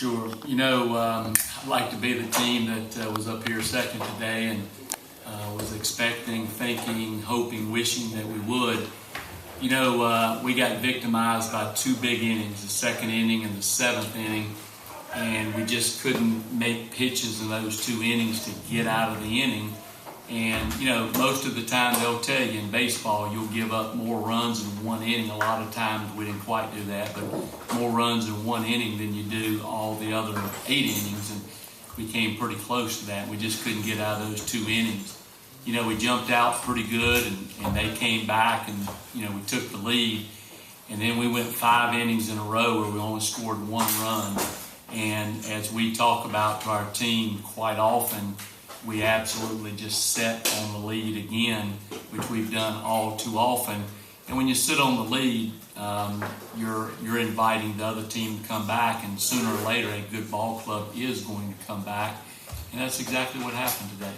Sure. I'd like to be the team that was up here second today and was expecting, thinking, hoping, wishing that we would. We got victimized by two big innings, the second inning and the seventh inning, and we just couldn't make pitches in those two innings to get out of the inning. And, most of the time they'll tell you in baseball you'll give up more runs in one inning. A lot of times we didn't quite do that, but more runs in one inning than you do all the other 8 innings. And we came pretty close to that. We just couldn't get out of those 2 innings. We jumped out pretty good, and they came back, and, we took the lead. And then we went 5 innings in a row where we only scored 1 run. And as we talk about to our team quite often, we absolutely just set on the lead again, which we've done all too often. And when you sit on the lead, you're inviting the other team to come back, and sooner or later a good ball club is going to come back. And that's exactly what happened today.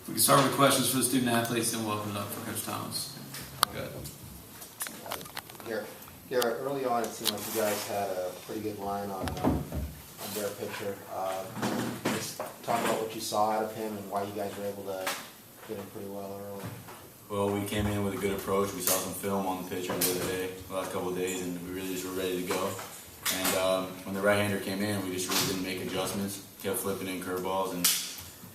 We can start with questions for the student athletes, and we'll open it up for Coach Thomas. Good. Garrett, early on it seemed like you guys had a pretty good line on their pitcher. Just talk about what you saw out of him and why you guys were able to get him pretty well early. Well, we came in with a good approach. We saw some film on the pitcher the other day, the last couple of days, and we really just were ready to go. And when the right-hander came in, we just really didn't make adjustments. Kept flipping in curveballs, and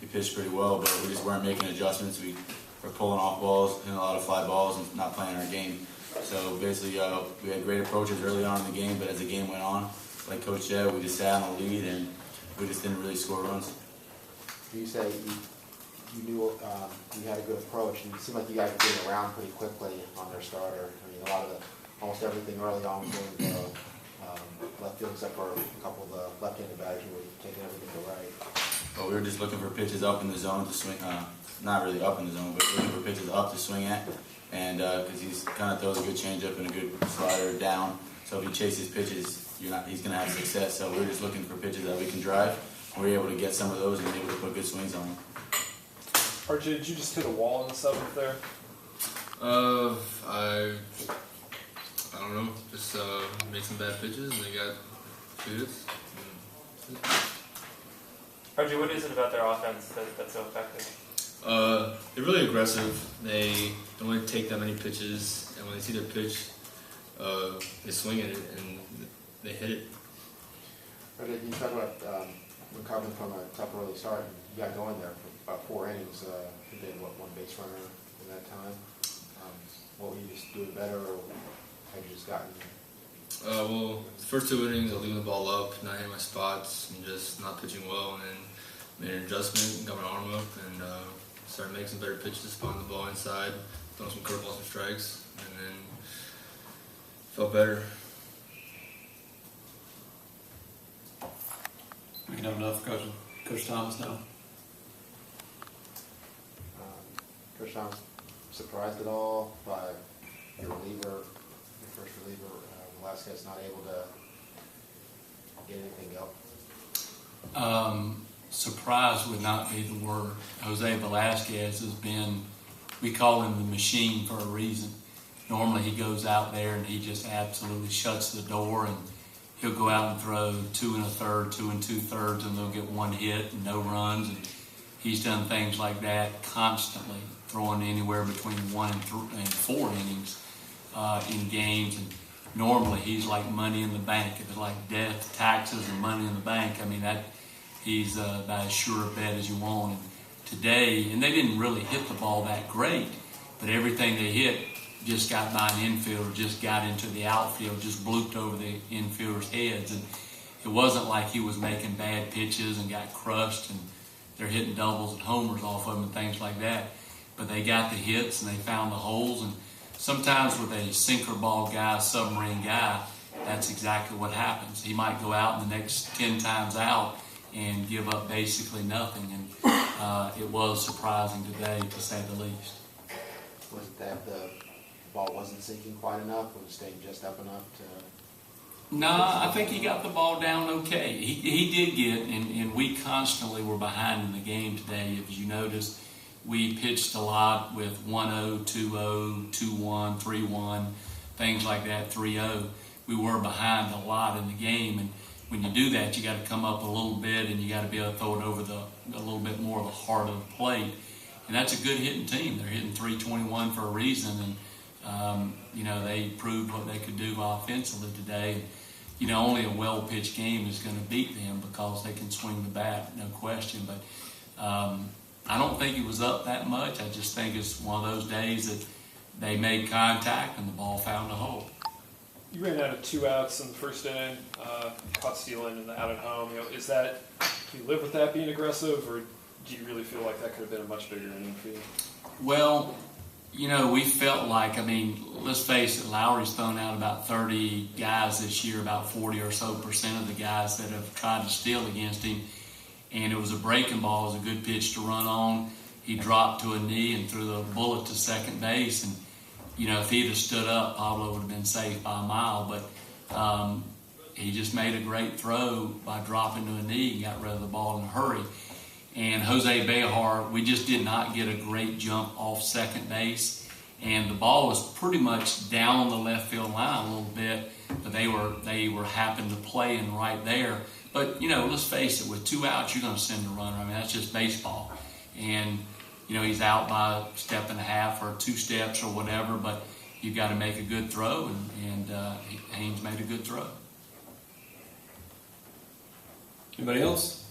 he pitched pretty well, but we just weren't making adjustments. We were pulling off balls, hitting a lot of fly balls, and not playing our game. So basically, we had great approaches early on in the game, but as the game went on, like Coach said, we just sat on the lead, and we just didn't really score runs. You say you knew you had a good approach, and it seemed like you guys were getting around pretty quickly on their starter. I mean, almost everything early on was going to left field, except for a couple of the left-handed batters who were taking everything to right. Well, we were just looking for pitches up in the zone to swing. Not really up in the zone, but looking for pitches up to swing at. And because he's kind of throws a good changeup and a good slider down, so if he chases pitches, he's going to have success. So we were just looking for pitches that we can drive. We were able to get some of those and able to put good swings on them. Archie, did you just hit a wall in the 7th there? I don't know. Just made some bad pitches and they got 2 hits. Archie, what is it about their offense that's so effective? They're really aggressive. They don't want to take that many pitches, and when they see their pitch, they swing at it and they hit it. You talk about recovering from a tough early start. You got going there for about 4 innings. You did, 1 base runner in that time? What were you just doing better, or had you just gotten... Well, the first 2 innings, I was leaving the ball up, not hitting my spots, and just not pitching well, and then made an adjustment and got my arm up, and started making some better pitches, spotting the ball inside, throwing some curveballs and strikes, and then felt better. We can have enough for Coach Thomas now. Coach Thomas, surprised at all by your first reliever, Velasquez, not able to get anything up? Surprise would not be the word. Jose Velasquez has been, we call him the machine for a reason. Normally he goes out there and he just absolutely shuts the door, and he'll go out and throw 2 1/3, 2 2/3, and they'll get 1 hit and no runs. And he's done things like that constantly, throwing anywhere between 1 and 4 innings in games. And normally he's like money in the bank. It's like death, taxes, and money in the bank. I mean, he's about as sure a bet as you want. And today, and they didn't really hit the ball that great, but everything they hit just got by an infielder, just got into the outfield, just blooped over the infielders' heads. And it wasn't like he was making bad pitches and got crushed, and they're hitting doubles and homers off of them and things like that. But they got the hits and they found the holes. And sometimes with a sinker ball guy, submarine guy, that's exactly what happens. He might go out and the next 10 times out and give up basically nothing. And it was surprising today, to say the least. Was it that the ball wasn't sinking quite enough? Was it staying just up enough to... No, I think he got the ball down okay. He did get, and we constantly were behind in the game today. As you noticed, we pitched a lot with 1-0, 2-0, 2-1, 3-1, things like that, 3-0. We were behind a lot in the game, and when you do that, you got to come up a little bit and you got to be able to throw it over a little bit more of the heart of the plate. And that's a good hitting team. They're hitting 321 for a reason, and they proved what they could do offensively today. Only a well-pitched game is going to beat them because they can swing the bat, no question. But I don't think it was up that much. I just think it's one of those days that they made contact and the ball found a hole. You ran out of 2 outs in the first inning, caught stealing and out at home. Is that, do you live with that being aggressive, or do you really feel like that could have been a much bigger inning for you? Well, we felt like, let's face it, Lowry's thrown out about 30 guys this year, about 40% or so of the guys that have tried to steal against him. And it was a breaking ball, it was a good pitch to run on. He dropped to a knee and threw the bullet to second base. And, if he'd have stood up, Pablo would have been safe by a mile. But he just made a great throw by dropping to a knee and got rid of the ball in a hurry. And Jose Behar, we just did not get a great jump off second base. And the ball was pretty much down the left field line a little bit, but they were happened to play in right there. But, let's face it, with 2 outs, you're going to send a runner. That's just baseball. And, he's out by a step and a half or 2 steps or whatever, but you've got to make a good throw, and Haynes made a good throw. Anybody else?